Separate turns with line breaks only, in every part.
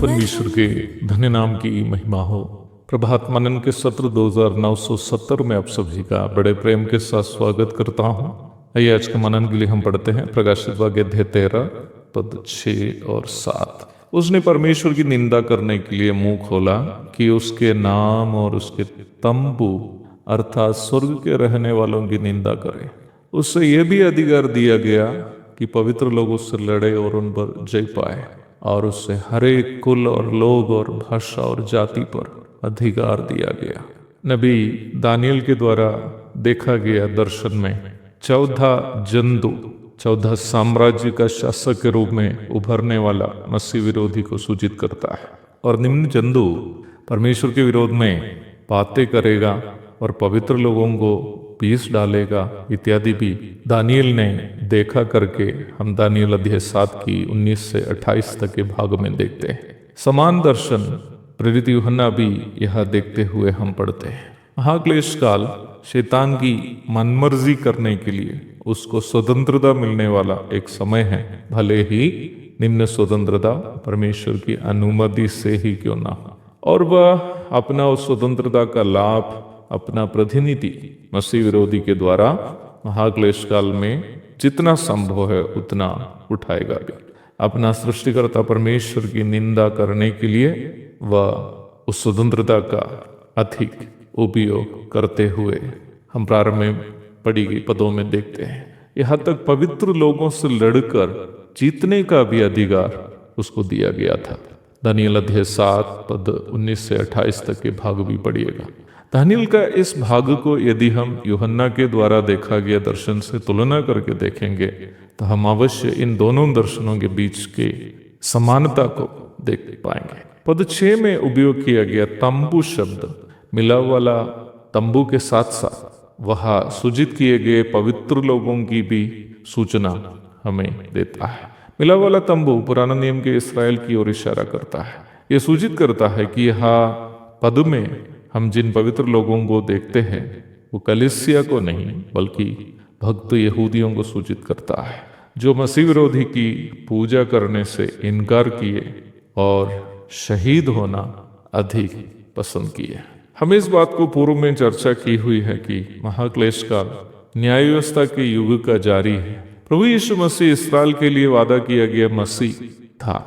परमेश्वर के धन्य नाम की महिमा हो। प्रभात मनन के सत्र 2970 में आप सभी का बड़े प्रेम के साथ स्वागत करता हूँ। आइए आज के मनन के लिए हम पढ़ते हैं प्रकाशित वाक्य अध्याय 13 पद 6 और 7। उसने परमेश्वर की निंदा करने के लिए मुंह खोला कि उसके नाम और उसके तंबू अर्थात स्वर्ग के रहने वालों की निंदा करे। उससे यह भी अधिकार दिया गया कि पवित्र लोग उससे लड़े और उन पर जय पाए, और उससे हर एक कुल और लोग और भाषा और जाति पर अधिकार दिया गया। नबी दानियल के द्वारा देखा गया दर्शन में 14 जंतु 14 साम्राज्य का शासक के रूप में उभरने वाला मसीह विरोधी को सूचित करता है, और निम्न जंतु परमेश्वर के विरोध में बातें करेगा और पवित्र लोगों को पीस डालेगा इत्यादि भी दानियल ने देखा करके हम दानियल अध्याय 7 की 19 से 28 तक के भाग में देखते हैं। समान दर्शन प्रेरित यूहन्ना भी यह देखते हुए हम पढ़ते हैं। महाक्लेश काल शैतान की मनमर्जी करने के लिए उसको स्वतंत्रता मिलने वाला एक समय है, भले ही निम्न स्वतंत्रता परमेश्वर की अनुमति से ही क्यों ना हो, और वह अपना उस स्वतंत्रता का लाभ अपना प्रतिनिधि मसीह विरोधी के द्वारा महाक्लेश काल में जितना संभव है उतना उठाएगा भी। अपना सृष्टिकर्ता परमेश्वर की निंदा करने के लिए वह उस स्वतंत्रता का अधिक उपयोग करते हुए हम प्रारंभ में पढ़ी गई पदों में देखते हैं। यहाँ तक पवित्र लोगों से लड़कर जीतने का भी अधिकार उसको दिया गया था। दानियल अध्याय 7 पद 19 से 28 तक के भाग भी पढ़िएगा। दानियल का इस भाग को यदि हम यूहन्ना के द्वारा देखा गया दर्शन से तुलना करके देखेंगे तो हम अवश्य इन दोनों दर्शनों के बीच के समानता को देख पाएंगे। पद 6 में उपयोग किया गया तंबू शब्द मिला वाला तंबू के साथ साथ वहां सूचित किए गए पवित्र लोगों की भी सूचना हमें देता है। मिला वाला तंबू पुराना नियम के इस्राएल की ओर इशारा करता है। यह सूचित करता है कि यहाँ पद में हम जिन पवित्र लोगों को देखते हैं वो कलीसिया को नहीं बल्कि भक्त यहूदियों को सूचित करता है, जो मसीह विरोधी की पूजा करने से इनकार किए और शहीद होना अधिक पसंद किए। हम इस बात को पूर्व में चर्चा की हुई है कि महाक्लेश काल न्याय व्यवस्था के युग का जारी है। प्रभु यीशु मसीह इस्राएल के लिए वादा किया गया मसीह था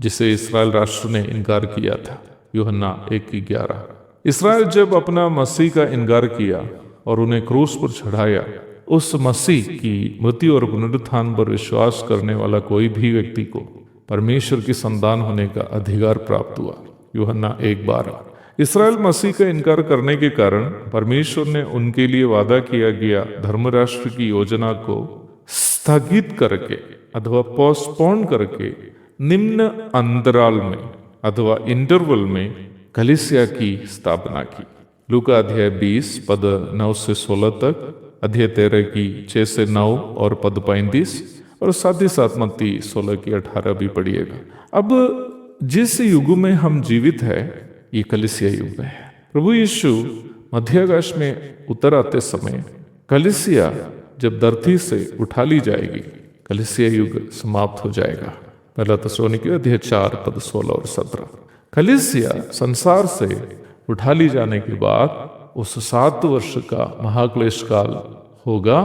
जिसे इस्राएल राष्ट्र ने इनकार किया था। यूहन्ना 1:11। इस्राएल जब अपना मसीह का इनकार किया और उन्हें क्रूस पर चढ़ाया, उस मसीह की मृत्यु और पुनरुत्थान पर विश्वास करने वाला कोई भी व्यक्ति को परमेश्वर की संतान होने का अधिकार प्राप्त हुआ। यूहन्ना 1:12। इस्राएल मसीह का इनकार करने के कारण परमेश्वर ने उनके लिए वादा किया गया धर्मराष्ट्र की योजना को स्थगित करके अथवा पोस्टपोन करके निम्न अंतराल में अथवा इंटरवल में कलीसिया की स्थापना की। लूका अध्याय 20 पद 9 से 16 तक, अध्याय 13 की 6 से 9 और पद 35, और साथ ही साथ मत्ती 16 की 18 भी पढ़िएगा। अब जिस युग में हम जीवित है ये कलीसिया युग है। प्रभु यीशु मध्याकाश में उतर आते समय कलीसिया जब धरती से उठा ली जाएगी, कलीसिया युग समाप्त हो जाएगा। पहला थिस्सलुनीकी अध्याय 4 पद 16 और 17। कलीसिया संसार से उठा ली जाने के बाद उस 7 वर्ष का महाक्लेश काल होगा,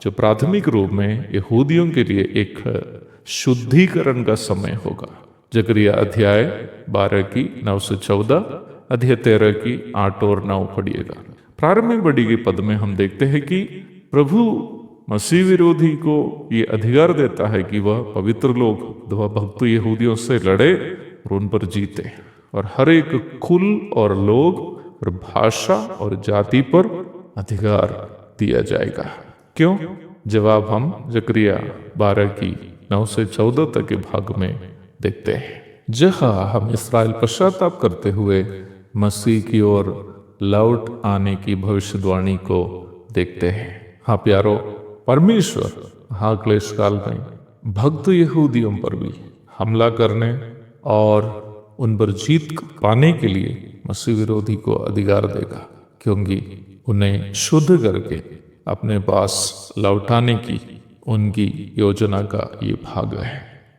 जो प्राथमिक रूप में यहूदियों के लिए एक शुद्धिकरण का समय होगा। जकरिया अध्याय 12 की 9 से 14, अध्याय 13 की 8 और 9 पढ़िएगा। प्रारंभ में पढ़ी गई पद में हम देखते हैं कि प्रभु मसीह विरोधी को ये अधिकार देता है कि वह पवित्र लोग अथवा भक्त यहूदियों से लड़े और उन पर जीते, और हर एक कुल और लोग और भाषा और जाति पर अधिकार दिया जाएगा। क्यों? जवाब हम जकरिया 12 की 9 से 14 तक के भाग में देखते हैं, जहां हम इस्राएल पश्चाताप करते हुए मसीह की ओर लौट आने की भविष्यवाणी को देखते हैं। हाँ प्यारो, परमेश्वर हाँ क्लेश काल में भक्त यहूदियों पर भी हमला करने और उन पर जीत पाने के लिए मसीह विरोधी को अधिकार देगा, क्योंकि उन्हें शुद्ध करके अपने पास लौटाने की उनकी योजना का ये भाग है।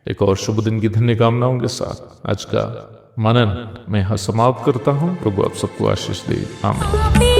एक और शुभ दिन की धन्य कामनाओं के साथ आज का मनन मैं यहाँ समाप्त करता हूँ। प्रभु आप सबको आशीष दे। आमीन।